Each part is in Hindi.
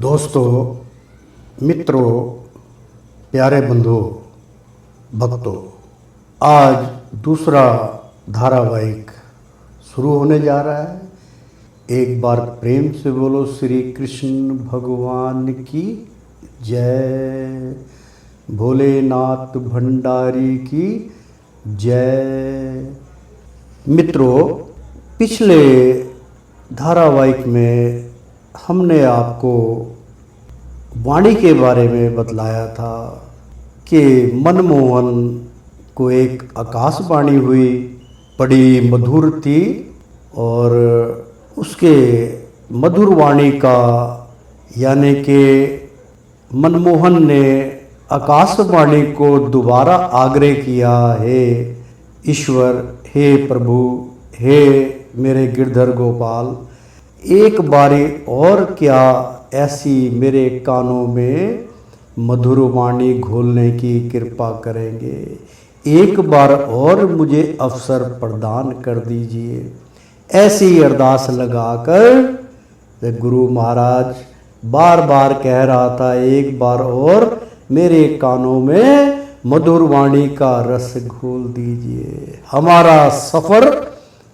दोस्तों, मित्रों, प्यारे बंधुओं, भक्तों, आज दूसरा धारावाहिक शुरू होने जा रहा है। एक बार प्रेम से बोलो श्री कृष्ण भगवान की जय, भोलेनाथ भंडारी की जय। मित्रों, पिछले धारावाहिक में हमने आपको वाणी के बारे में बतलाया था कि मनमोहन को एक आकाशवाणी हुई, बड़ी मधुर थी, और उसके मधुर वाणी का यानी कि मनमोहन ने आकाशवाणी को दोबारा आग्रह किया, हे ईश्वर, हे प्रभु, हे मेरे गिरधर गोपाल, एक बारी और क्या ऐसी मेरे कानों में मधुर वाणी घोलने की कृपा करेंगे, एक बार और मुझे अवसर प्रदान कर दीजिए। ऐसी अरदास लगाकर गुरु महाराज बार बार कह रहा था, एक बार और मेरे कानों में मधुर वाणी का रस घोल दीजिए, हमारा सफर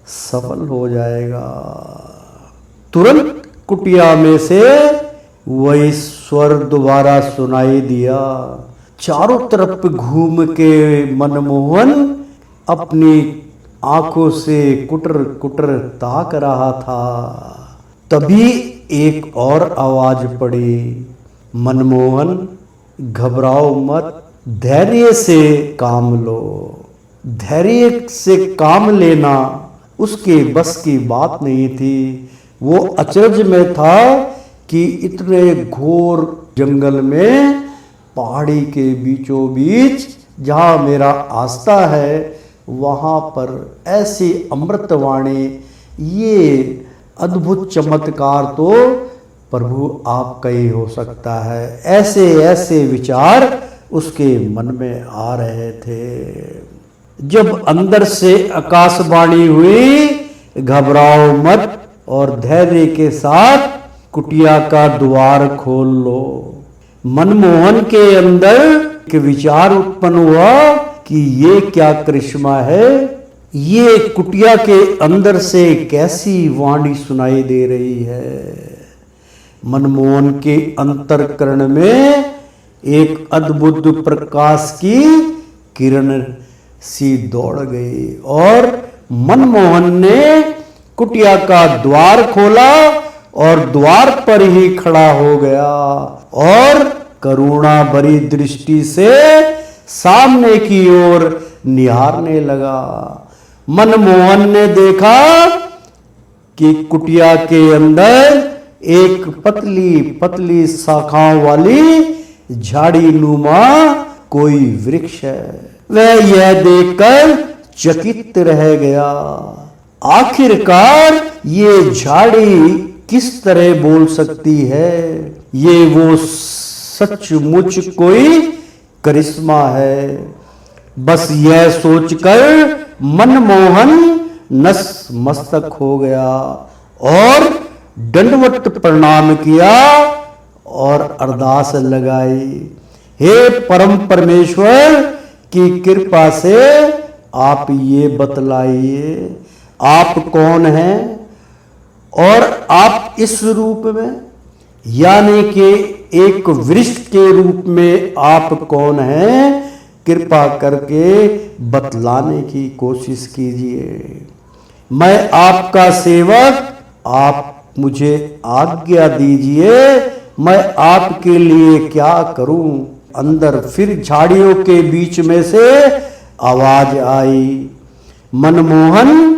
सफल हो जाएगा। तुरंत कुटिया में से वही स्वर दोबारा सुनाई दिया। चारों तरफ घूम के मनमोहन अपनी आंखों से कुटर कुटर ताक रहा था। तभी एक और आवाज पड़ी, मनमोहन घबराओ मत, धैर्य से काम लो। धैर्य से काम लेना उसके बस की बात नहीं थी। वो अचरज में था कि इतने घोर जंगल में, पहाड़ी के बीचों बीच जहाँ मेरा आस्था है, वहाँ पर ऐसी अमृतवाणी, ये अद्भुत चमत्कार तो प्रभु आपका ही हो सकता है। ऐसे ऐसे विचार उसके मन में आ रहे थे। जब अंदर से आकाशवाणी हुई, घबराओ मत और धैर्य के साथ कुटिया का द्वार खोल लो, मनमोहन के अंदर के विचार उत्पन्न हुआ कि ये क्या करिश्मा है, ये कुटिया के अंदर से कैसी वाणी सुनाई दे रही है। मनमोहन के अंतरकरण में एक अद्भुत प्रकाश की किरण सी दौड़ गई और मनमोहन ने कुटिया का द्वार खोला और द्वार पर ही खड़ा हो गया और करुणा भरी दृष्टि से सामने की ओर निहारने लगा। मनमोहन ने देखा कि कुटिया के अंदर एक पतली पतली शाखाओं वाली झाड़ी नुमा कोई वृक्ष है। वह यह देखकर चकित रह गया। आखिरकार ये झाड़ी किस तरह बोल सकती है, ये वो सचमुच कोई करिश्मा है। बस यह सोचकर मनमोहन नस मस्तक हो गया और दंडवत प्रणाम किया और अरदास लगाई, हे परम परमेश्वर की कृपा से आप ये बतलाइए, आप कौन हैं और आप इस रूप में, यानी कि एक वृक्ष के रूप में आप कौन हैं, कृपा करके बतलाने की कोशिश कीजिए। मैं आपका सेवक, आप मुझे आज्ञा दीजिए, मैं आपके लिए क्या करूं। अंदर फिर झाड़ियों के बीच में से आवाज आई, मनमोहन,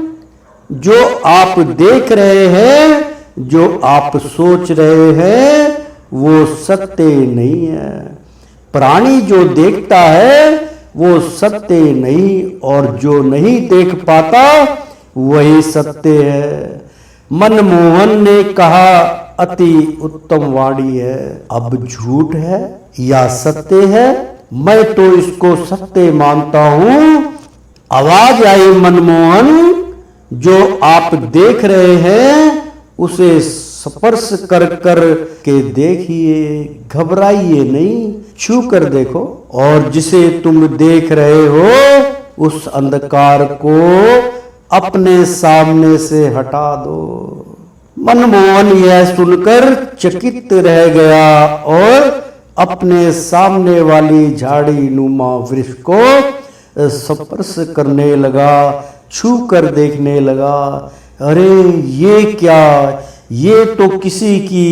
जो आप देख रहे हैं, जो आप सोच रहे हैं, वो सत्य नहीं है। प्राणी जो देखता है वो सत्य नहीं, और जो नहीं देख पाता वही सत्य है। मनमोहन ने कहा, अति उत्तम वाणी है। अब झूठ है या सत्य है, मैं तो इसको सत्य मानता हूं। आवाज आई, मनमोहन, जो आप देख रहे हैं उसे स्पर्श कर कर के देखिए, घबराइए नहीं, छू कर देखो। और जिसे तुम देख रहे हो उस अंधकार को अपने सामने से हटा दो। मनमोहन यह सुनकर चकित रह गया और अपने सामने वाली झाड़ी नुमा वृक्ष को स्पर्श करने लगा, छू कर देखने लगा। अरे ये क्या, ये तो किसी की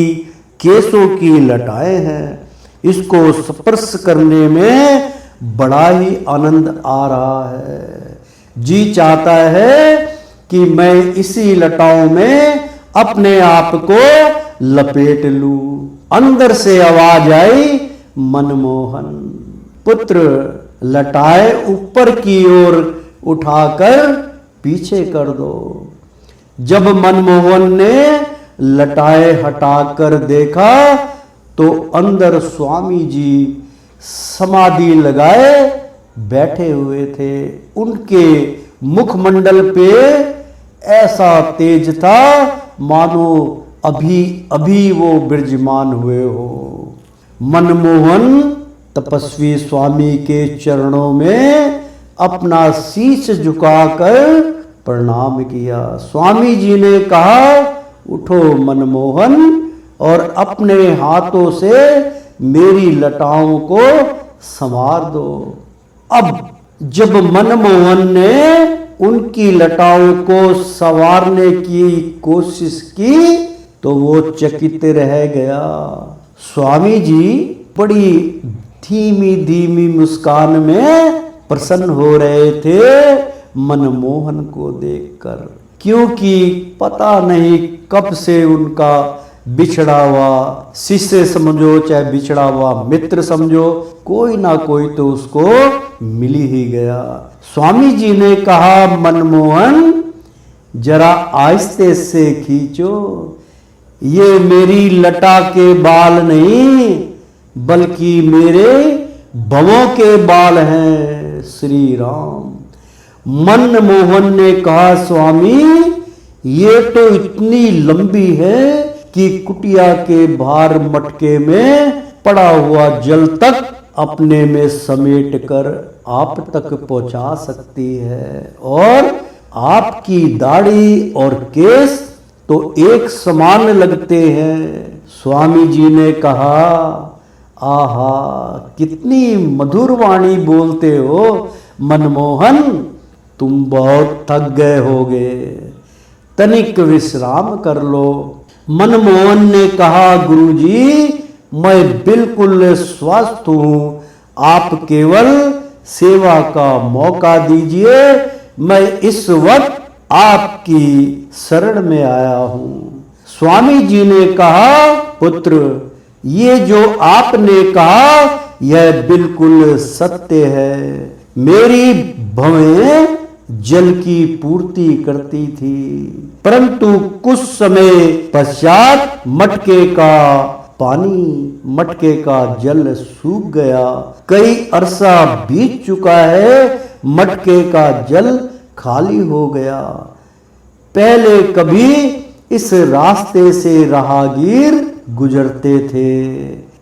केसों की लटाएं हैं। इसको स्पर्श करने में बड़ा ही आनंद आ रहा है। जी चाहता है कि मैं इसी लटाओं में अपने आप को लपेट लूं। अंदर से आवाज आई, मनमोहन पुत्र लटाए ऊपर की ओर उठाकर पीछे कर दो। जब मनमोहन ने लटाए हटाकर देखा तो अंदर स्वामी जी समाधि लगाए बैठे हुए थे। उनके मुखमंडल पे ऐसा तेज था मानो अभी अभी वो विराजमान हुए हो। मनमोहन तपस्वी स्वामी के चरणों में अपना शीश झुकाकर प्रणाम किया। स्वामी जी ने कहा, उठो मनमोहन और अपने हाथों से मेरी लटाओं को संवार दो। अब जब मनमोहन ने उनकी लटाओं को संवारने की कोशिश की तो वो चकित रह गया। स्वामी जी बड़ी धीमी धीमी मुस्कान में प्रसन्न हो रहे थे मनमोहन को देखकर, क्योंकि पता नहीं कब से उनका बिछड़ा हुआ शिष्य समझो चाहे बिछड़ा हुआ मित्र समझो, कोई ना कोई तो उसको मिल ही गया। स्वामी जी ने कहा, मनमोहन जरा आहिस्ते से खींचो, ये मेरी लटा के बाल नहीं बल्कि मेरे भवों के बाल हैं श्री राम। मनमोहन ने कहा, स्वामी ये तो इतनी लंबी है कि कुटिया के बाहर मटके में पड़ा हुआ जल तक अपने में समेट कर आप तक पहुंचा सकती है, और आपकी दाढ़ी और केस तो एक समान लगते हैं। स्वामी जी ने कहा, आहा कितनी मधुर वाणी बोलते हो मनमोहन, तुम बहुत थक गए होगे, तनिक विश्राम कर लो। मनमोहन ने कहा, गुरुजी मैं बिल्कुल स्वस्थ हूँ, आप केवल सेवा का मौका दीजिए, मैं इस वक्त आपकी शरण में आया हूँ। स्वामी जी ने कहा, पुत्र ये जो आपने कहा यह बिल्कुल सत्य है। मेरी भवें जल की पूर्ति करती थी, परंतु कुछ समय पश्चात मटके का पानी, मटके का जल सूख गया। कई अरसा बीत चुका है, मटके का जल खाली हो गया। पहले कभी इस रास्ते से राहगीर गुजरते थे,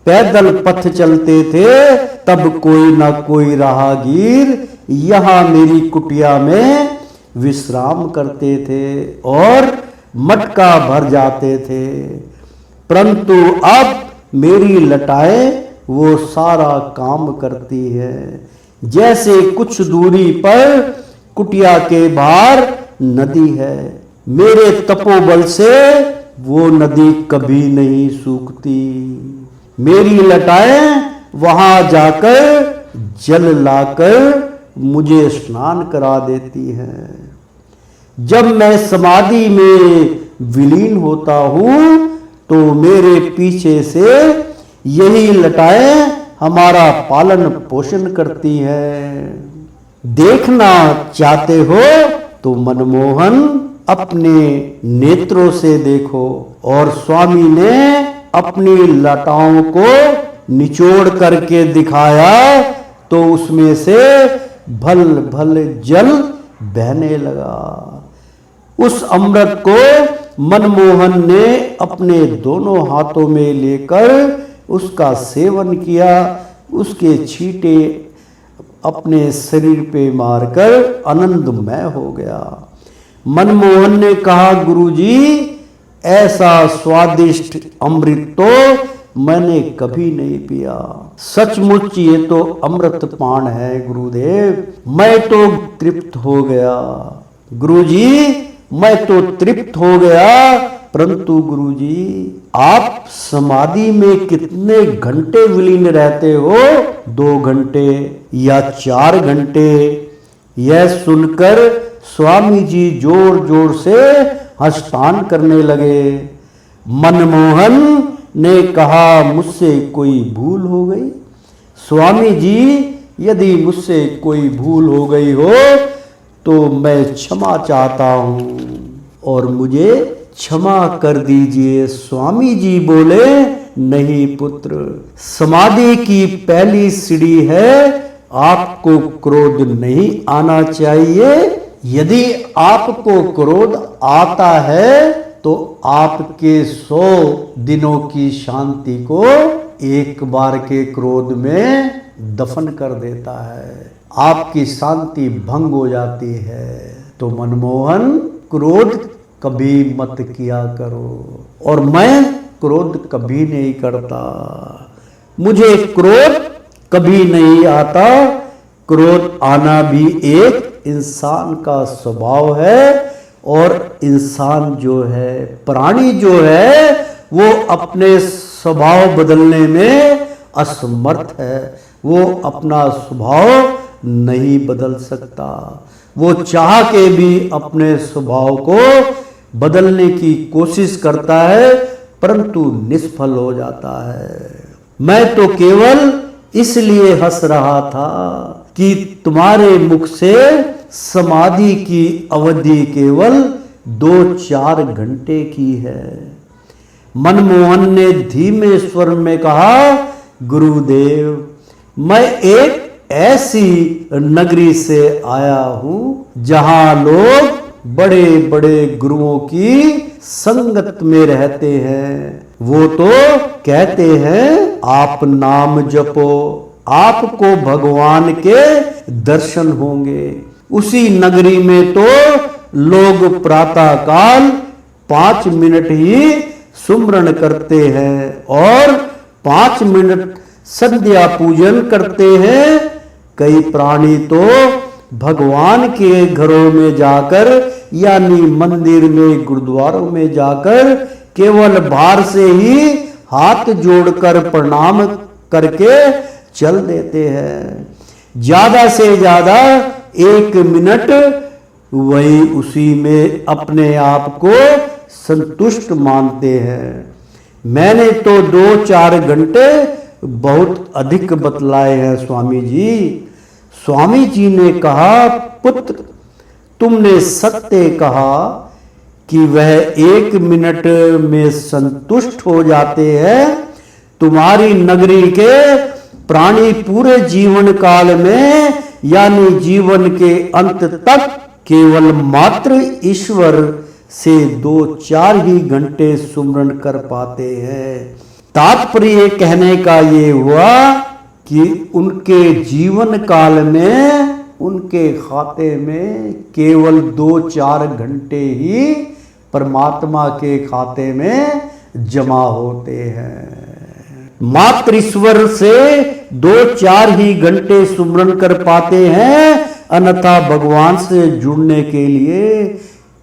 पैदल पथ चलते थे, तब कोई ना कोई राहगीर यहाँ मेरी कुटिया में विश्राम करते थे और मटका भर जाते थे, परंतु अब मेरी लटाएं वो सारा काम करती है। जैसे कुछ दूरी पर कुटिया के बाहर नदी है, मेरे तपोबल से वो नदी कभी नहीं सूखती। मेरी लटाएं वहां जाकर जल लाकर मुझे स्नान करा देती हैं। जब मैं समाधि में विलीन होता हूं तो मेरे पीछे से यही लटाएं हमारा पालन पोषण करती हैं। देखना चाहते हो तो मनमोहन अपने नेत्रों से देखो। और स्वामी ने अपनी लटाओं को निचोड़ करके दिखाया तो उसमें से भल भल जल बहने लगा। उस अमृत को मनमोहन ने अपने दोनों हाथों में लेकर उसका सेवन किया। उसके छींटे अपने शरीर पे मारकर आनंदमय हो गया। मनमोहन ने कहा, गुरुजी, ऐसा स्वादिष्ट अमृत तो मैंने कभी नहीं पिया। सचमुच ये तो अमृत पान है गुरुदेव, मैं तो तृप्त हो गया। गुरुजी, मैं तो तृप्त हो गया, परंतु गुरुजी, आप समाधि में कितने घंटे विलीन रहते हो? 2 घंटे या 4 घंटे? यह सुनकर स्वामी जी जोर जोर से हस्तान करने लगे। मनमोहन ने कहा, मुझसे कोई भूल हो गई? स्वामी जी, यदि मुझसे कोई भूल हो गई हो तो मैं क्षमा चाहता हूं और मुझे क्षमा कर दीजिए। स्वामी जी बोले, नहीं पुत्र, समाधि की पहली सीढ़ी है, आपको क्रोध नहीं आना चाहिए। यदि आपको क्रोध आता है तो आपके 100 दिनों की शांति को एक बार के क्रोध में दफन कर देता है, आपकी शांति भंग हो जाती है। तो मनमोहन, क्रोध कभी मत किया करो, और मैं क्रोध कभी नहीं करता, मुझे क्रोध कभी नहीं आता। क्रोध आना भी एक इंसान का स्वभाव है, और इंसान जो है, प्राणी जो है, वो अपने स्वभाव बदलने में असमर्थ है। वो अपना स्वभाव नहीं बदल सकता। वो चाह के भी अपने स्वभाव को बदलने की कोशिश करता है, परंतु निष्फल हो जाता है। मैं तो केवल इसलिए हंस रहा था कि तुम्हारे मुख से समाधि की अवधि केवल 2-4 घंटे की है। मनमोहन ने धीमे स्वर में कहा, गुरुदेव, मैं एक ऐसी नगरी से आया हूं जहां लोग बड़े बड़े गुरुओं की संगत में रहते हैं। वो तो कहते हैं, आप नाम जपो, आपको भगवान के दर्शन होंगे। उसी नगरी में तो लोग प्रातः काल 5 मिनट ही सुमरण करते हैं और 5 मिनट संध्या पूजन करते हैं। कई प्राणी तो भगवान के घरों में जाकर, यानी मंदिर में, गुरुद्वारों में जाकर केवल बाहर से ही हाथ जोड़कर प्रणाम करके चल देते हैं। ज्यादा से ज्यादा 1 मिनट वही उसी में अपने आप को संतुष्ट मानते हैं। मैंने तो 2-4 घंटे बहुत अधिक बतलाए हैं स्वामी जी। स्वामी जी ने कहा, पुत्र, तुमने सत्य कहा कि वह 1 मिनट में संतुष्ट हो जाते हैं। तुम्हारी नगरी के प्राणी पूरे जीवन काल में, यानी जीवन के अंत तक, केवल मात्र ईश्वर से 2-4 ही घंटे सुमरण कर पाते हैं। तात्पर्य कहने का ये हुआ कि उनके जीवन काल में उनके खाते में केवल 2-4 घंटे ही परमात्मा के खाते में जमा होते हैं। मात्र ईश्वर से 2-4 ही घंटे सुमरण कर पाते हैं, अन्यथा भगवान से जुड़ने के लिए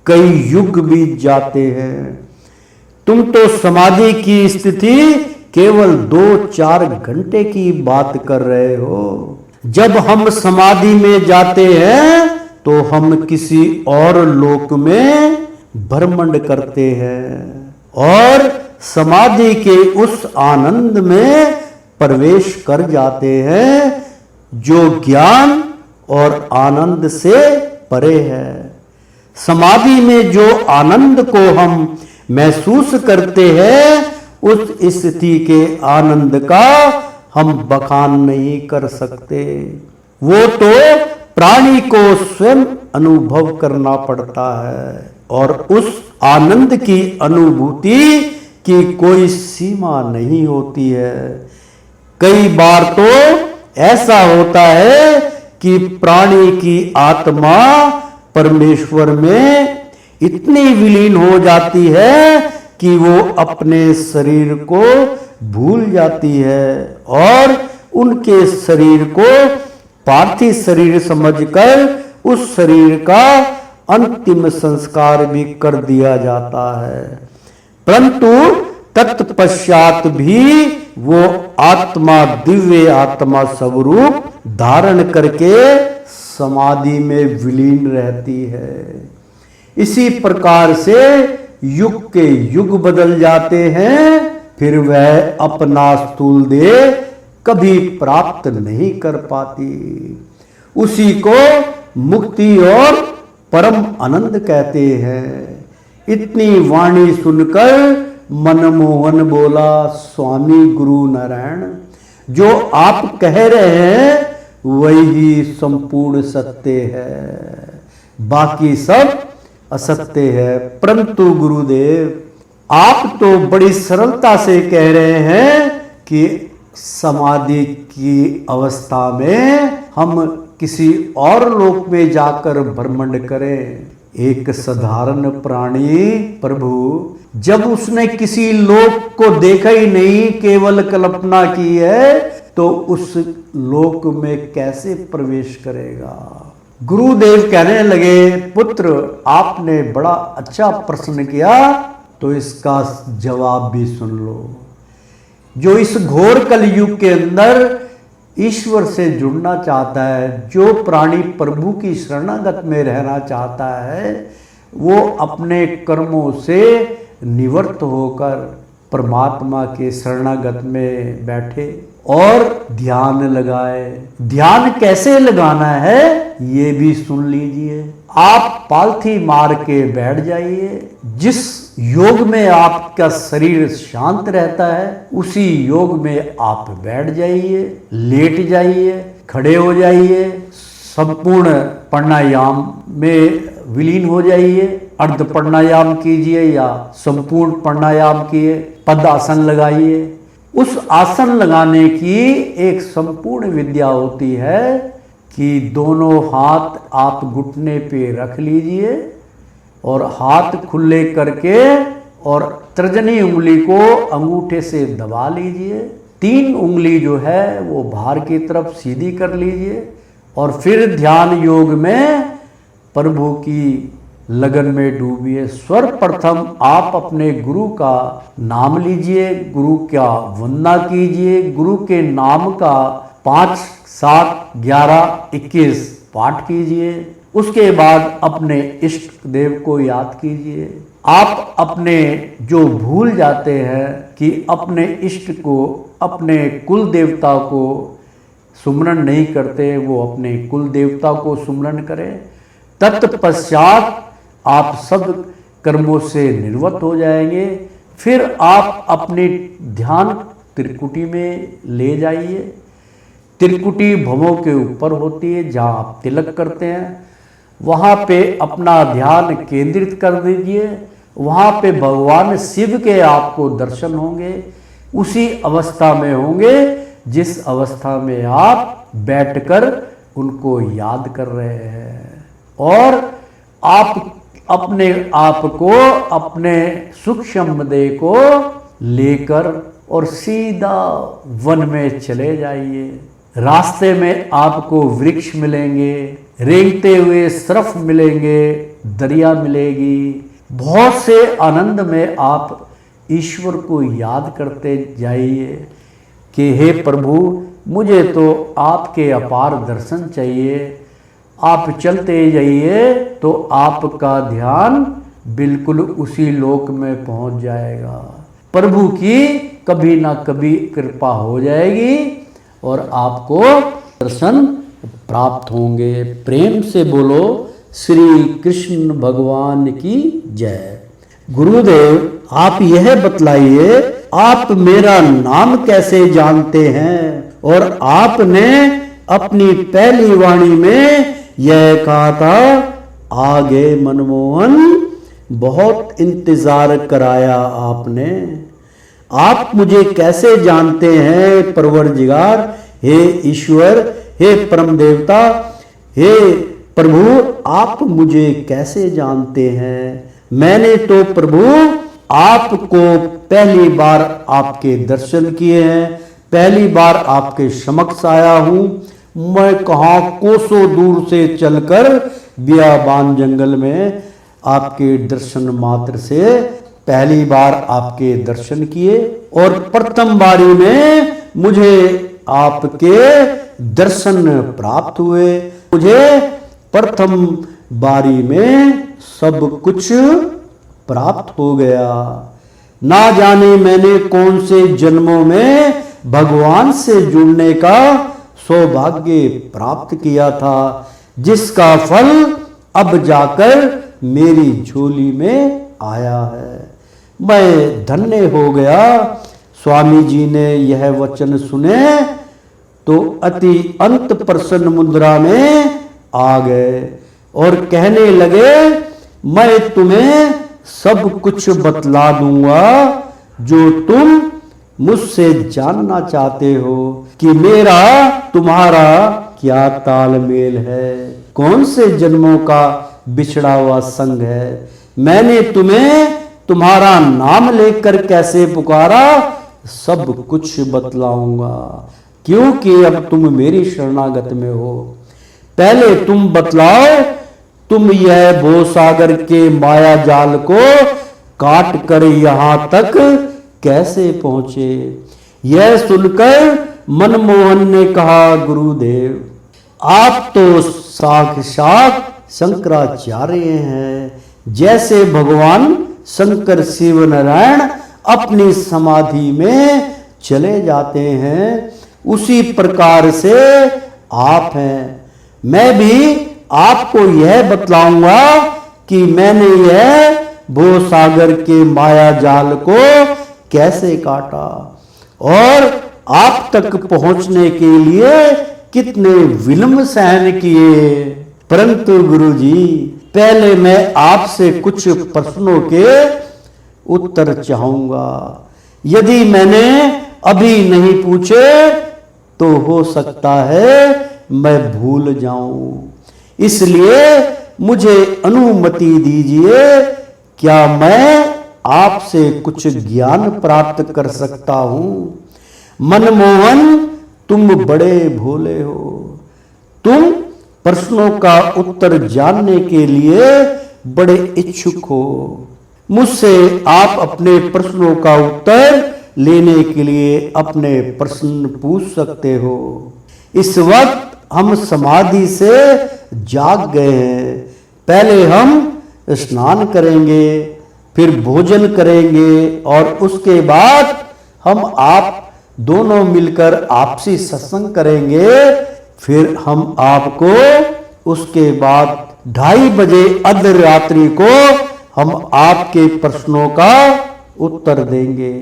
कई युग बीत जाते हैं। तुम तो समाधि की स्थिति केवल 2-4 घंटे की बात कर रहे हो। जब हम समाधि में जाते हैं तो हम किसी और लोक में भ्रमण करते हैं और समाधि के उस आनंद में प्रवेश कर जाते हैं जो ज्ञान और आनंद से परे है। समाधि में जो आनंद को हम महसूस करते हैं, उस स्थिति के आनंद का हम बखान नहीं कर सकते। वो तो प्राणी को स्वयं अनुभव करना पड़ता है। और उस आनंद की अनुभूति की कोई सीमा नहीं होती है। कई बार तो ऐसा होता है कि प्राणी की आत्मा परमेश्वर में इतनी विलीन हो जाती है कि वो अपने शरीर को भूल जाती है और उनके शरीर को पार्थिव शरीर समझकर उस शरीर का अंतिम संस्कार भी कर दिया जाता है। परंतु तत्पश्चात भी वो आत्मा दिव्य आत्मा स्वरूप धारण करके समाधि में विलीन रहती है। इसी प्रकार से युग के युग बदल जाते हैं, फिर वह अपना स्थूल देह कभी प्राप्त नहीं कर पाती। उसी को मुक्ति और परम आनंद कहते हैं। इतनी वाणी सुनकर मनमोहन बोला, स्वामी गुरु नारायण, जो आप कह रहे हैं वही संपूर्ण सत्य है, बाकी सब असत्य है। परंतु गुरुदेव आप तो बड़ी सरलता से कह रहे हैं कि समाधि की अवस्था में हम किसी और लोक में जाकर भ्रमण करें। एक साधारण प्राणी प्रभु जब उसने किसी लोक को देखा ही नहीं, केवल कल्पना की है, तो उस लोक में कैसे प्रवेश करेगा। गुरुदेव कहने लगे, पुत्र आपने बड़ा अच्छा प्रश्न किया, तो इसका जवाब भी सुन लो। जो इस घोर कलयुग के अंदर ईश्वर से जुड़ना चाहता है, जो प्राणी प्रभु की शरणागत में रहना चाहता है, वो अपने कर्मों से निवृत्त होकर परमात्मा के शरणागत में बैठे और ध्यान लगाए। ध्यान कैसे लगाना है ये भी सुन लीजिए। आप पालथी मार के बैठ जाइए। जिस योग में आपका शरीर शांत रहता है उसी योग में आप बैठ जाइए, लेट जाइए, खड़े हो जाइए, संपूर्ण प्राणायाम में विलीन हो जाइए। अर्ध प्राणायाम कीजिए या संपूर्ण प्राणायाम किए, पद आसन लगाइए। उस आसन लगाने की एक संपूर्ण विद्या होती है कि दोनों हाथ आप घुटने पे रख लीजिए और हाथ खुले करके और तर्जनी उंगली को अंगूठे से दबा लीजिए। 3 उंगली जो है वो बाहर की तरफ सीधी कर लीजिए और फिर ध्यान योग में प्रभु की लगन में डूबिए। सर्वप्रथम आप अपने गुरु का नाम लीजिए, गुरु का वंदना कीजिए, गुरु के नाम का 5, 7, 11, 21 पाठ कीजिए। उसके बाद अपने इष्ट देव को याद कीजिए। आप अपने जो भूल जाते हैं कि अपने इष्ट को, अपने कुल देवता को सुमरन नहीं करते, वो अपने कुल देवता को सुमरन करें। तत्पश्चात आप सब कर्मों से निर्वृत्त हो जाएंगे। फिर आप अपने ध्यान त्रिकुटी में ले जाइए। त्रिकुटी भवों के ऊपर होती है, जहाँ आप तिलक करते हैं वहाँ पे अपना ध्यान केंद्रित कर दीजिए। वहाँ पे भगवान शिव के आपको दर्शन होंगे। उसी अवस्था में होंगे जिस अवस्था में आप बैठकर उनको याद कर रहे हैं। और आप अपने आप को, अपने सूक्ष्म देह को लेकर और सीधा वन में चले जाइए। रास्ते में आपको वृक्ष मिलेंगे, रेंगते हुए सरफ मिलेंगे, दरिया मिलेगी। बहुत से आनंद में आप ईश्वर को याद करते जाइए कि हे प्रभु, मुझे तो आपके अपार दर्शन चाहिए। आप चलते जाइए तो आपका ध्यान बिल्कुल उसी लोक में पहुंच जाएगा। प्रभु की कभी ना कभी कृपा हो जाएगी और आपको दर्शन प्राप्त होंगे। प्रेम से बोलो श्री कृष्ण भगवान की जय। गुरुदेव आप यह बतलाइए, आप मेरा नाम कैसे जानते हैं? और आपने अपनी पहली वाणी में यह कहा था, आगे मनमोहन बहुत इंतजार कराया आपने। आप मुझे कैसे जानते हैं परवरदिगार, हे ईश्वर, हे परम देवता, हे प्रभु, आप मुझे कैसे जानते हैं? मैंने तो प्रभु आपको पहली बार आपके दर्शन किए हैं, पहली बार आपके समक्ष आया हूं। मैं कहाँ कोसों दूर से चलकर बियाबान जंगल में आपके दर्शन मात्र से पहली बार आपके दर्शन किए, और प्रथम बारी में मुझे आपके दर्शन प्राप्त हुए। मुझे प्रथम बारी में सब कुछ प्राप्त हो गया। ना जाने मैंने कौन से जन्मों में भगवान से जुड़ने का सौभाग्य प्राप्त किया था, जिसका फल अब जाकर मेरी झोली में आया है। मैं धन्य हो गया। स्वामी जी ने यह वचन सुने तो अति अंत प्रसन्न मुद्रा में आ गए और कहने लगे, मैं तुम्हें सब कुछ बतला दूंगा जो तुम मुझसे जानना चाहते हो कि मेरा तुम्हारा क्या तालमेल है, कौन से जन्मों का बिछड़ा हुआ संग है। मैंने तुम्हें तुम्हारा नाम लेकर कैसे पुकारा, सब कुछ बतलाऊंगा, क्योंकि अब तुम मेरी शरणागत में हो। पहले तुम बतलाओ, तुम यह भवसागर के माया जाल को काट कर यहां तक कैसे पहुंचे। यह सुनकर मनमोहन ने कहा, गुरुदेव आप तो साक्षात शंकराचार्य हैं। जैसे भगवान शंकर शिव नारायण अपनी समाधि में चले जाते हैं, उसी प्रकार से आप हैं। मैं भी आपको यह बतलाऊंगा कि मैंने यह भवसागर के माया जाल को कैसे काटा और आप तक पहुंचने के लिए कितने विलंब सहन किए। परंतु गुरुजी, पहले मैं आपसे कुछ प्रश्नों के उत्तर चाहूंगा। यदि मैंने अभी नहीं पूछे तो हो सकता है मैं भूल जाऊं, इसलिए मुझे अनुमति दीजिए। क्या मैं आपसे कुछ ज्ञान प्राप्त कर सकता हूं? मनमोहन, तुम बड़े भोले हो। तुम प्रश्नों का उत्तर जानने के लिए बड़े इच्छुक हो। मुझसे आप अपने प्रश्नों का उत्तर लेने के लिए अपने प्रश्न पूछ सकते हो। इस वक्त हम समाधि से जाग गए हैं। पहले हम स्नान करेंगे, फिर भोजन करेंगे और उसके बाद हम आप दोनों मिलकर आपसी सत्संग करेंगे। फिर हम आपको उसके बाद 2:30 बजे अर्धरात्रि को हम आपके प्रश्नों का उत्तर देंगे।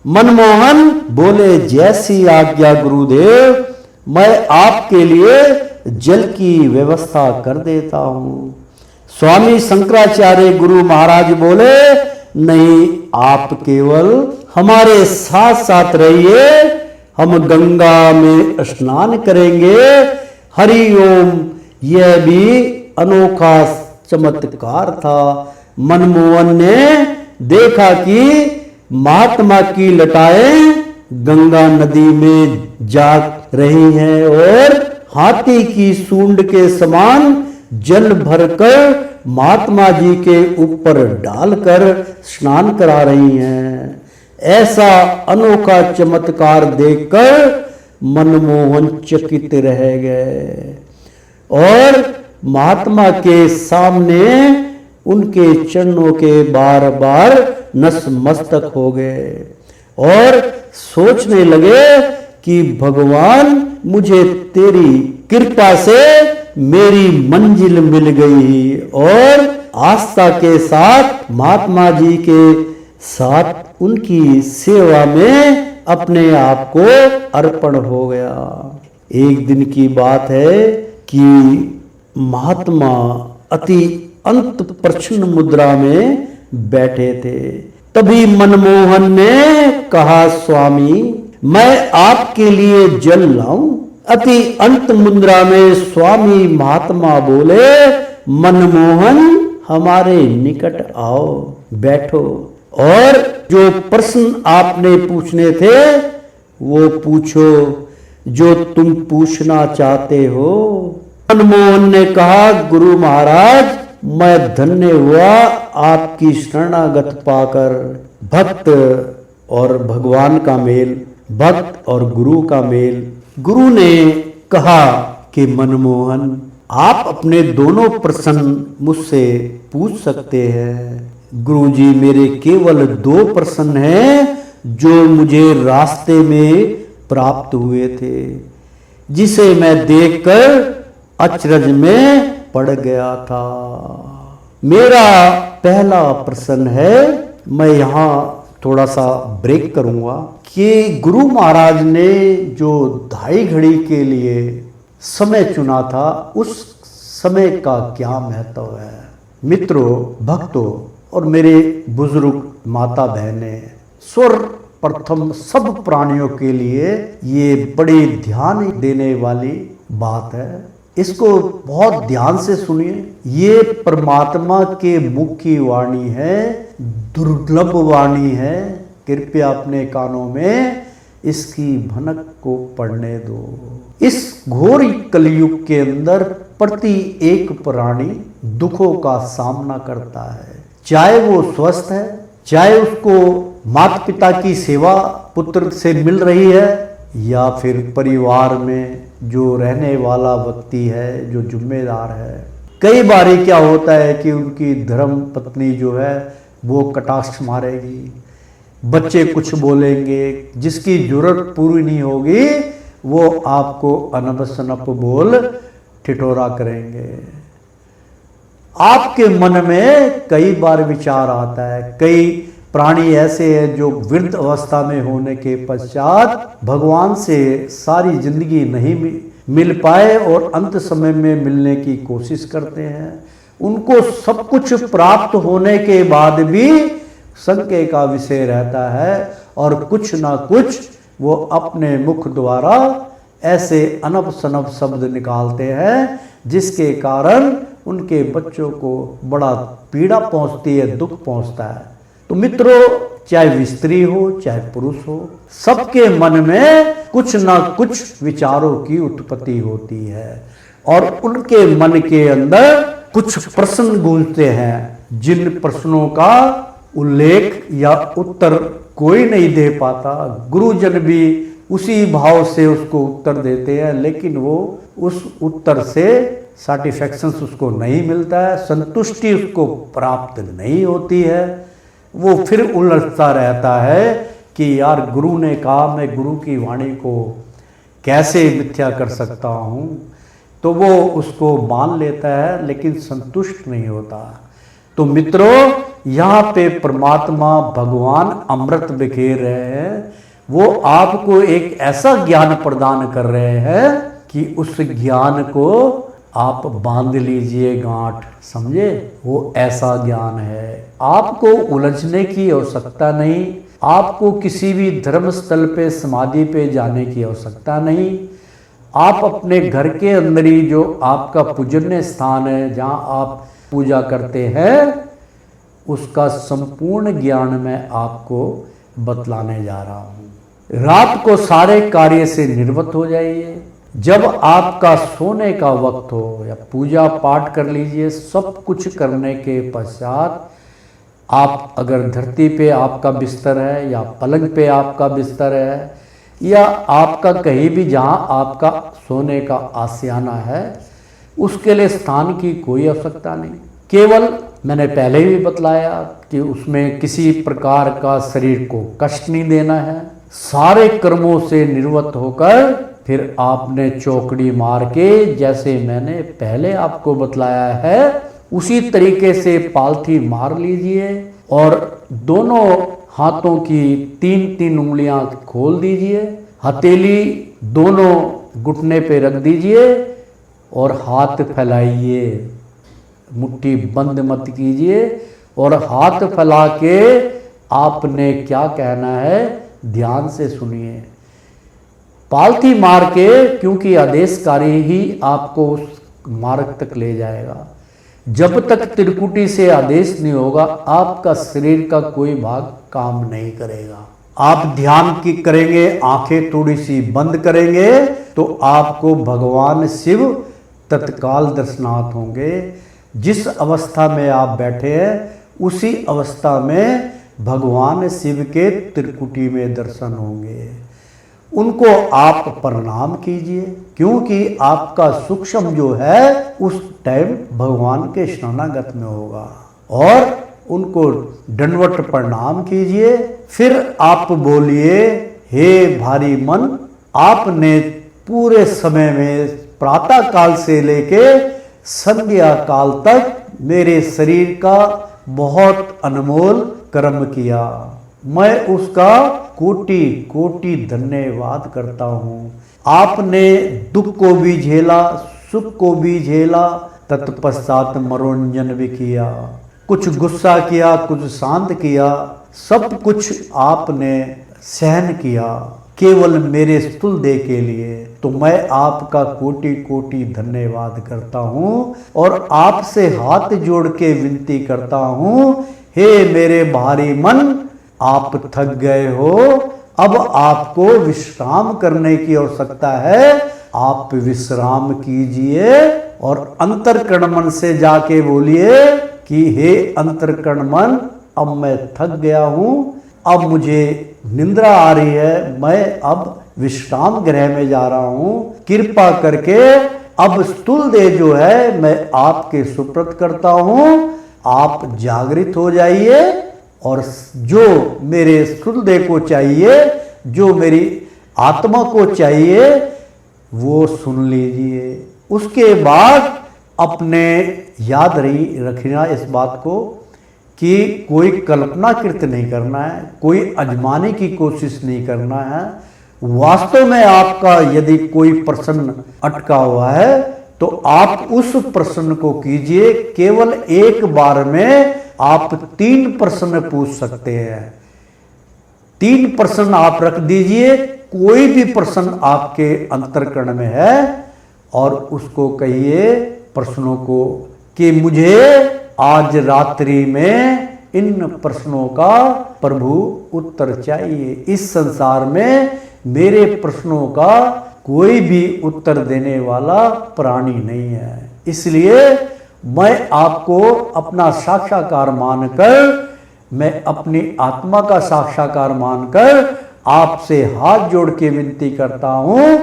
मनमोहन बोले, जैसी आज्ञा गुरुदेव, मैं आपके लिए जल की व्यवस्था कर देता हूं। स्वामी शंकराचार्य गुरु महाराज बोले, नहीं, आप केवल हमारे साथ साथ रहिए, हम गंगा में स्नान करेंगे। हरि ओम। यह भी अनोखा चमत्कार था। मनमोहन ने देखा कि महात्मा की लटाएं गंगा नदी में जा रही हैं और हाथी की सूंड के समान जल भरकर महात्मा जी के ऊपर डालकर स्नान करा रही हैं। ऐसा अनोखा चमत्कार देखकर मनमोहन चकित रह गए और महात्मा के सामने उनके चरणों के बार बार नतमस्तक हो गए और सोचने लगे कि भगवान, मुझे तेरी कृपा से मेरी मंजिल मिल गई और आस्था के साथ महात्मा जी के साथ उनकी सेवा में अपने आप को अर्पण हो गया। एक दिन की बात है कि महात्मा अति अंत प्रश्न मुद्रा में बैठे थे। तभी मनमोहन ने कहा, स्वामी मैं आपके लिए जल लाऊं? अति अंत मुद्रा में स्वामी महात्मा बोले, मनमोहन हमारे निकट आओ, बैठो और जो प्रश्न आपने पूछने थे वो पूछो जो तुम पूछना चाहते हो। मनमोहन ने कहा, गुरु महाराज मैं धन्य हुआ आपकी शरणागत पाकर। भक्त और भगवान का मेल, भक्त और गुरु का मेल। गुरु ने कहा कि मनमोहन आप अपने दोनों प्रश्न मुझसे पूछ सकते हैं। गुरुजी मेरे केवल 2 प्रश्न हैं जो मुझे रास्ते में प्राप्त हुए थे, जिसे मैं देखकर अचरज में पड़ गया था। मेरा पहला प्रश्न है, मैं यहाँ थोड़ा सा ब्रेक करूंगा कि गुरु महाराज ने जो 2.5 घड़ी के लिए समय चुना था, उस समय का क्या महत्व है। मित्रों, भक्तों और मेरे बुजुर्ग माता बहनें, सर्वप्रथम सब प्राणियों के लिए ये बड़ी ध्यान देने वाली बात है। इसको बहुत ध्यान से सुनिए। ये परमात्मा के मुख की वाणी है, दुर्लभ वाणी है। कृपया अपने कानों में इसकी भनक को पढ़ने दो। इस घोर कलयुग के अंदर प्रति एक प्राणी दुखों का सामना करता है, चाहे वो स्वस्थ है, चाहे उसको माता पिता की सेवा पुत्र से मिल रही है, या फिर परिवार में जो रहने वाला व्यक्ति है, जो जिम्मेदार है। कई बार क्या होता है कि उनकी धर्म पत्नी जो है वो कटाक्ष मारेगी, बच्चे कुछ बोलेंगे, जिसकी जरूरत पूरी नहीं होगी वो आपको अनब शनप बोल ठिठोरा करेंगे। आपके मन में कई बार विचार आता है। कई प्राणी ऐसे हैं जो वृद्ध अवस्था में होने के पश्चात भगवान से सारी जिंदगी नहीं मिल पाए और अंत समय में मिलने की कोशिश करते हैं। उनको सब कुछ प्राप्त होने के बाद भी संशय का विषय रहता है और कुछ ना कुछ वो अपने मुख द्वारा ऐसे अनब शनब शब्द निकालते हैं, जिसके कारण उनके बच्चों को बड़ा पीड़ा पहुंचती है, दुख पहुंचता है। तो मित्रों, चाहे स्त्री हो चाहे पुरुष हो, सबके मन में कुछ ना कुछ विचारों की उत्पत्ति होती है और उनके मन के अंदर कुछ प्रश्न गूंजते हैं, जिन प्रश्नों का उल्लेख या उत्तर कोई नहीं दे पाता। गुरुजन भी उसी भाव से उसको उत्तर देते हैं, लेकिन वो उस उत्तर से सैटिस्फैक्शन उसको नहीं मिलता है, संतुष्टि उसको प्राप्त नहीं होती है। वो फिर उलझता रहता है कि यार गुरु ने कहा, मैं गुरु की वाणी को कैसे मिथ्या कर सकता हूँ। तो वो उसको मान लेता है लेकिन संतुष्ट नहीं होता। तो मित्रों, यहाँ पे परमात्मा भगवान अमृत बिखेर रहे हैं। वो आपको एक ऐसा ज्ञान प्रदान कर रहे हैं कि उस ज्ञान को आप बांध लीजिए गांठ, समझे। वो ऐसा ज्ञान है, आपको उलझने की आवश्यकता नहीं, आपको किसी भी धर्म स्थल पे समाधि पे जाने की आवश्यकता नहीं। आप अपने घर के अंदर ही जो आपका पूजनीय स्थान है, जहाँ आप पूजा करते हैं, उसका संपूर्ण ज्ञान मैं आपको बतलाने जा रहा हूँ। रात को सारे कार्य से निवृत्त हो जाइए। जब आपका सोने का वक्त हो या पूजा पाठ कर लीजिए। सब कुछ करने के पश्चात आप अगर धरती पे आपका बिस्तर है या पलंग पे आपका बिस्तर है या आपका कहीं भी जहाँ आपका सोने का आशियाना है, उसके लिए स्थान की कोई आवश्यकता नहीं। केवल मैंने पहले भी बतलाया कि उसमें किसी प्रकार का शरीर को कष्ट नहीं देना है। सारे कर्मों से निवृत्त होकर फिर आपने चौकड़ी मार के, जैसे मैंने पहले आपको बतलाया है, उसी तरीके से पालथी मार लीजिए और दोनों हाथों की 3-3 उंगलियां खोल दीजिए। हथेली दोनों घुटने पे रख दीजिए और हाथ फैलाइए। मुट्ठी बंद मत कीजिए और हाथ फैला के आपने क्या कहना है ध्यान से सुनिए। पालथी मार के, क्योंकि आदेशकारी ही आपको उस मार्ग तक ले जाएगा। जब तक त्रिकुटी से आदेश नहीं होगा आपका शरीर का कोई भाग काम नहीं करेगा। आप ध्यान की करेंगे, आंखें थोड़ी सी बंद करेंगे तो आपको भगवान शिव तत्काल दर्शनार्थ होंगे। जिस अवस्था में आप बैठे हैं उसी अवस्था में भगवान शिव के त्रिकुटी में दर्शन होंगे। उनको आप प्रणाम कीजिए, क्योंकि आपका सूक्ष्म जो है उस टाइम भगवान के शरणागत में होगा। और उनको दंडवत प्रणाम कीजिए। फिर आप बोलिए, हे भारी मन, आपने पूरे समय में प्रातः काल से लेके संध्या काल तक मेरे शरीर का बहुत अनमोल कर्म किया। मैं उसका कोटि कोटि धन्यवाद करता हूँ। आपने दुख को भी झेला, सुख को भी झेला, तत्पश्चात मनोरंजन भी किया। कुछ गुस्सा किया, कुछ शांत किया, सब कुछ आपने सहन किया केवल मेरे स्थूल देह के लिए। तो मैं आपका कोटि कोटि धन्यवाद करता हूँ और आपसे हाथ जोड़ के विनती करता हूँ, हे मेरे भारी मन, आप थक गए हो, अब आपको विश्राम करने की आवश्यकता है। आप विश्राम कीजिए और अंतर्करण मन से जाके बोलिए कि हे अंतर्करण मन, अब मैं थक गया हूं, अब मुझे निंद्रा आ रही है, मैं अब विश्राम गृह में जा रहा हूं। कृपा करके अब स्थूल देह जो है मैं आपके सुपुर्द करता हूं। आप जागृत हो जाइए और जो मेरे स्थूल देह को चाहिए, जो मेरी आत्मा को चाहिए, वो सुन लीजिए। उसके बाद अपने याद रखना इस बात को कि कोई कल्पना कृत नहीं करना है, कोई अजमाने की कोशिश नहीं करना है। वास्तव में आपका यदि कोई प्रश्न अटका हुआ है तो आप उस प्रश्न को कीजिए। केवल एक बार में आप 3 प्रश्न पूछ सकते हैं। 3 प्रश्न आप रख दीजिए, कोई भी प्रश्न आपके अंतर्करण में है, और उसको कहिए प्रश्नों को कि मुझे आज रात्रि में इन प्रश्नों का प्रभु उत्तर चाहिए। इस संसार में मेरे प्रश्नों का कोई भी उत्तर देने वाला प्राणी नहीं है, इसलिए मैं आपको अपना साक्षात्कार मानकर, मैं अपनी आत्मा का साक्षात्कार मानकर आपसे हाथ जोड़ के विनती करता हूं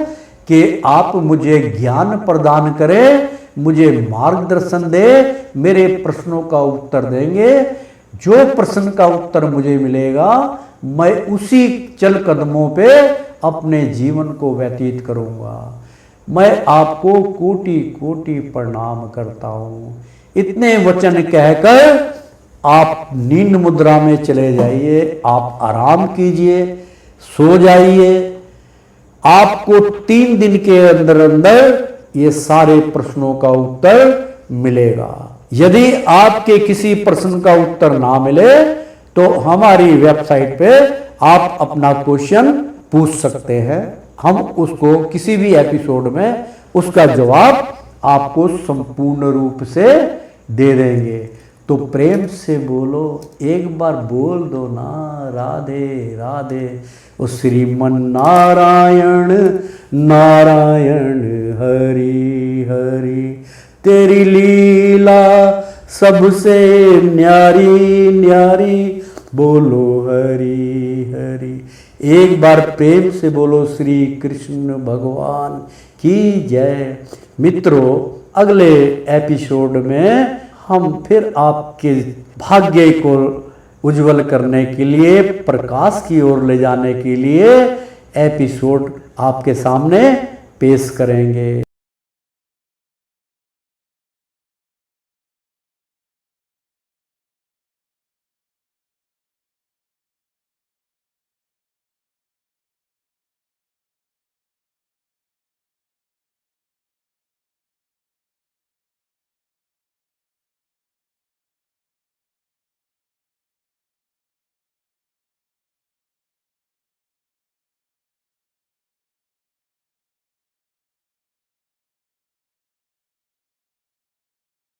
कि आप मुझे ज्ञान प्रदान करें, मुझे मार्गदर्शन दे, मेरे प्रश्नों का उत्तर देंगे। जो प्रश्न का उत्तर मुझे मिलेगा मैं उसी चल कदमों पे अपने जीवन को व्यतीत करूंगा। मैं आपको कोटि कोटि प्रणाम करता हूं। इतने वचन कहकर आप नींद मुद्रा में चले जाइए, आप आराम कीजिए, सो जाइए। आपको 3 दिन के अंदर अंदर ये सारे प्रश्नों का उत्तर मिलेगा। यदि आपके किसी प्रश्न का उत्तर ना मिले तो हमारी वेबसाइट पे आप अपना क्वेश्चन पूछ सकते हैं। हम उसको किसी भी एपिसोड में उसका जवाब आपको संपूर्ण रूप से दे देंगे। तो प्रेम से बोलो, एक बार बोल दो ना, राधे राधे। ओ श्रीमन नारायण नारायण हरि हरि, तेरी लीला सबसे न्यारी न्यारी, बोलो हरि हरि। एक बार प्रेम से बोलो श्री कृष्ण भगवान की जय। मित्रों, अगले एपिसोड में हम फिर आपके भाग्य को उज्जवल करने के लिए, प्रकाश की ओर ले जाने के लिए एपिसोड आपके सामने पेश करेंगे।